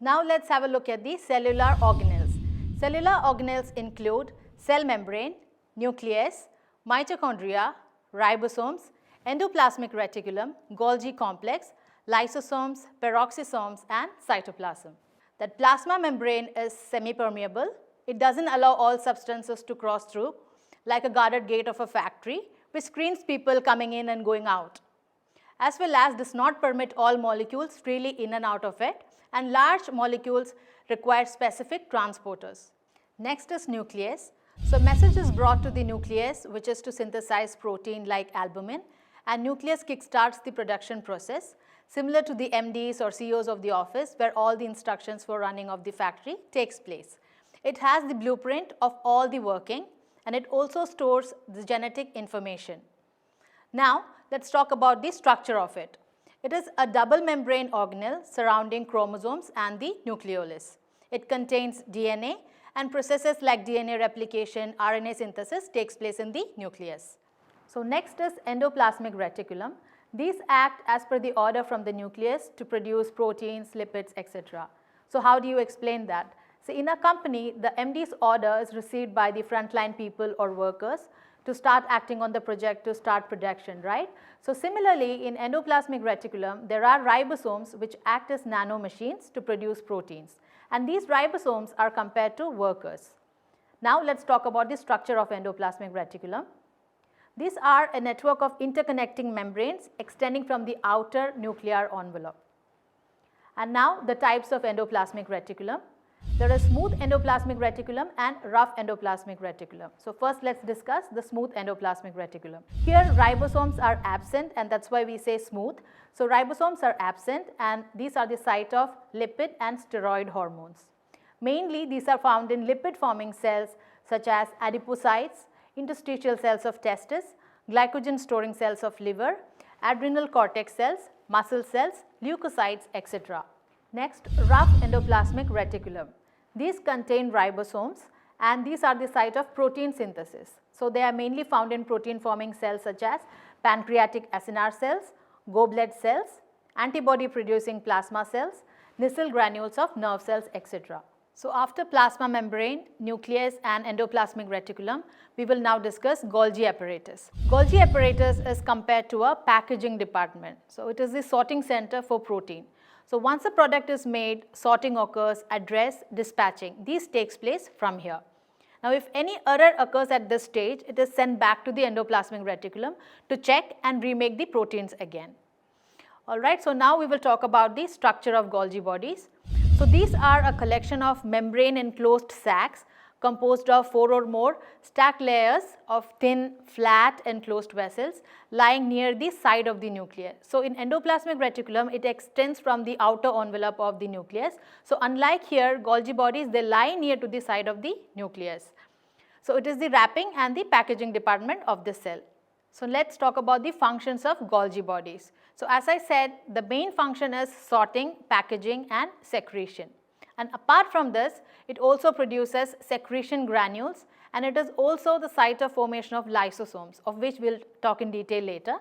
Now let's have a look at the cellular organelles. Cellular organelles include cell membrane, nucleus, mitochondria, ribosomes, endoplasmic reticulum, Golgi complex, lysosomes, peroxisomes and cytoplasm. That plasma membrane is semi-permeable. It doesn't allow all substances to cross through like a guarded gate of a factory which screens people coming in and going out, as well as does not permit all molecules freely in and out of it, and large molecules require specific transporters. Next is nucleus. So message is brought to the nucleus, which is to synthesize protein like albumin, and nucleus kickstarts the production process, similar to the MDs or CEOs of the office where all the instructions for running of the factory takes place. It has the blueprint of all the working, and it also stores the genetic information. Now let's talk about the structure of it. It is a double membrane organelle surrounding chromosomes and the nucleolus. It contains DNA, and processes like DNA replication, RNA synthesis takes place in the nucleus. So next is endoplasmic reticulum. These act as per the order from the nucleus to produce proteins, lipids, etc. So how do you explain that? So in a company, the MD's order is received by the frontline people or workers to start acting on the project to start production, right? So similarly, in endoplasmic reticulum, there are ribosomes which act as nano machines to produce proteins, and these ribosomes are compared to workers. Now let's talk about the structure of endoplasmic reticulum. These are a network of interconnecting membranes extending from the outer nuclear envelope. And now the types of endoplasmic reticulum. There is smooth endoplasmic reticulum and rough endoplasmic reticulum. So first let's discuss the smooth endoplasmic reticulum. Here ribosomes are absent, and that's why we say smooth. So ribosomes are absent, and these are the site of lipid and steroid hormones. Mainly these are found in lipid forming cells such as adipocytes, interstitial cells of testis, glycogen storing cells of liver, adrenal cortex cells, muscle cells, leukocytes, etc. Next, rough endoplasmic reticulum. These contain ribosomes, and these are the site of protein synthesis. So they are mainly found in protein forming cells such as pancreatic acinar cells, goblet cells, antibody producing plasma cells, Nissl granules of nerve cells, etc. So after plasma membrane, nucleus and endoplasmic reticulum, we will now discuss Golgi apparatus. Golgi apparatus is compared to a packaging department. So it is the sorting center for protein. So once a product is made, sorting occurs, address, dispatching. These takes place from here. Now if any error occurs at this stage, it is sent back to the endoplasmic reticulum to check and remake the proteins again. Alright, so now we will talk about the structure of Golgi bodies. So these are a collection of membrane enclosed sacs composed of 4 or more stacked layers of thin, flat enclosed vessels lying near the side of the nucleus. So in endoplasmic reticulum, it extends from the outer envelope of the nucleus. So unlike here, Golgi bodies, they lie near to the side of the nucleus. So it is the wrapping and the packaging department of the cell. So let's talk about the functions of Golgi bodies. So as I said, the main function is sorting, packaging and secretion. And apart from this, it also produces secretion granules, and it is also the site of formation of lysosomes, of which we will talk in detail later.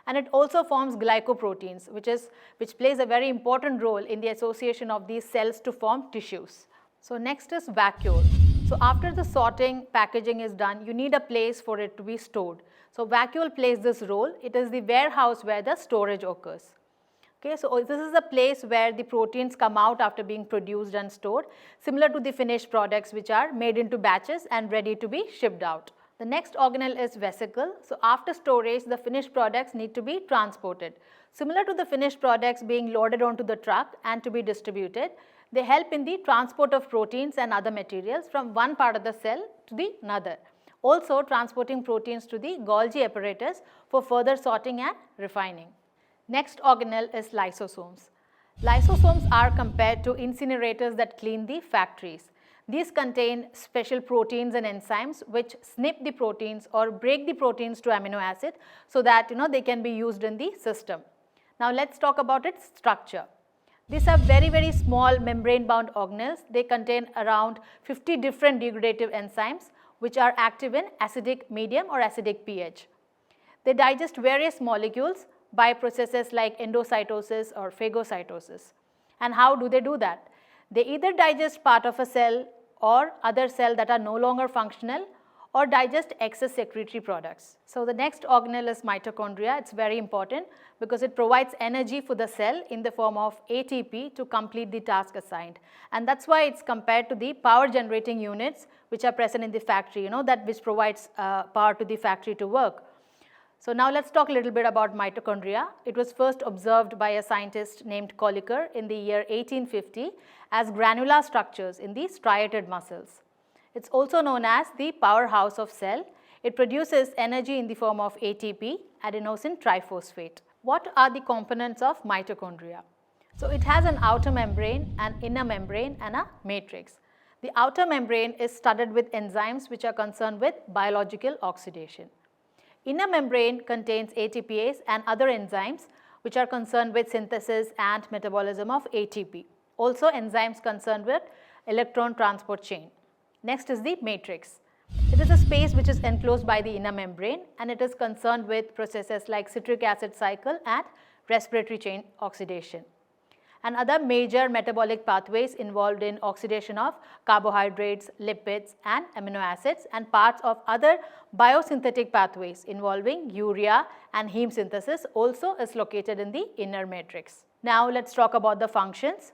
And it also forms glycoproteins, which plays a very important role in the association of these cells to form tissues. So next is vacuole. So after the sorting, packaging is done, you need a place for it to be stored. So vacuole plays this role. It is the warehouse where the storage occurs. Okay, so this is a place where the proteins come out after being produced and stored, similar to the finished products which are made into batches and ready to be shipped out. The next organelle is vesicle. So after storage, the finished products need to be transported. Similar to the finished products being loaded onto the truck and to be distributed, they help in the transport of proteins and other materials from one part of the cell to the another. Also transporting proteins to the Golgi apparatus for further sorting and refining. Next organelle is lysosomes. Lysosomes are compared to incinerators that clean the factories. These contain special proteins and enzymes which snip the proteins or break the proteins to amino acid so that they can be used in the system. Now let's talk about its structure. These are very small membrane bound organelles. They contain around 50 different degradative enzymes which are active in acidic medium or acidic pH. They digest various molecules by processes like endocytosis or phagocytosis. And how do they do that? They either digest part of a cell or other cell that are no longer functional, or digest excess secretory products. So the next organelle is mitochondria. It's very important because it provides energy for the cell in the form of ATP to complete the task assigned. And that's why it's compared to the power generating units which are present in the factory, that which provides power to the factory to work. So now let's talk a little bit about mitochondria. It was first observed by a scientist named Kolliker in the year 1850 as granular structures in the striated muscles. It's also known as the powerhouse of cell. It produces energy in the form of ATP, adenosine triphosphate. What are the components of mitochondria? So it has an outer membrane, an inner membrane and a matrix. The outer membrane is studded with enzymes which are concerned with biological oxidation. Inner membrane contains ATPase and other enzymes which are concerned with synthesis and metabolism of ATP. Also enzymes concerned with electron transport chain. Next is the matrix. It is a space which is enclosed by the inner membrane and it is concerned with processes like citric acid cycle and respiratory chain oxidation, and other major metabolic pathways involved in oxidation of carbohydrates, lipids and amino acids, and parts of other biosynthetic pathways involving urea and heme synthesis also is located in the inner matrix. Now let's talk about the functions.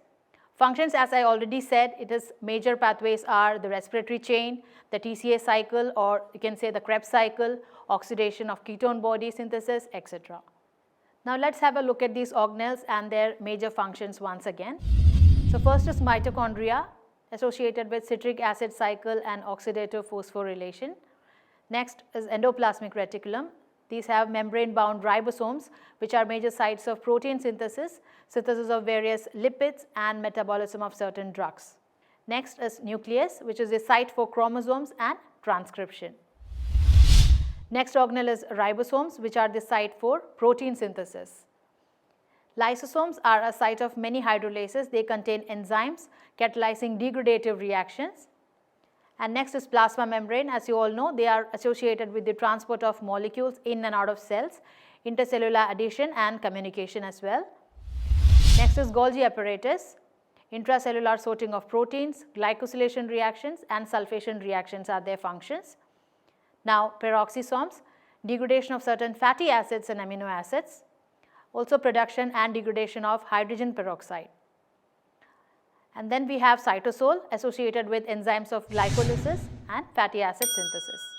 Functions, as I already said, major pathways are the respiratory chain, the TCA cycle, or you can say the Krebs cycle, oxidation of ketone body synthesis, etc. Now let's have a look at these organelles and their major functions once again. So first is mitochondria, associated with citric acid cycle and oxidative phosphorylation. Next is endoplasmic reticulum. These have membrane bound ribosomes which are major sites of protein synthesis, synthesis of various lipids and metabolism of certain drugs. Next is nucleus, which is a site for chromosomes and transcription. Next organelle is ribosomes, which are the site for protein synthesis. Lysosomes are a site of many hydrolases. They contain enzymes catalyzing degradative reactions. And next is plasma membrane. As you all know, they are associated with the transport of molecules in and out of cells, intercellular adhesion and communication as well. Next is Golgi apparatus. Intracellular sorting of proteins, glycosylation reactions and sulfation reactions are their functions. Now peroxisomes, degradation of certain fatty acids and amino acids, also production and degradation of hydrogen peroxide. And then we have cytosol, associated with enzymes of glycolysis and fatty acid synthesis.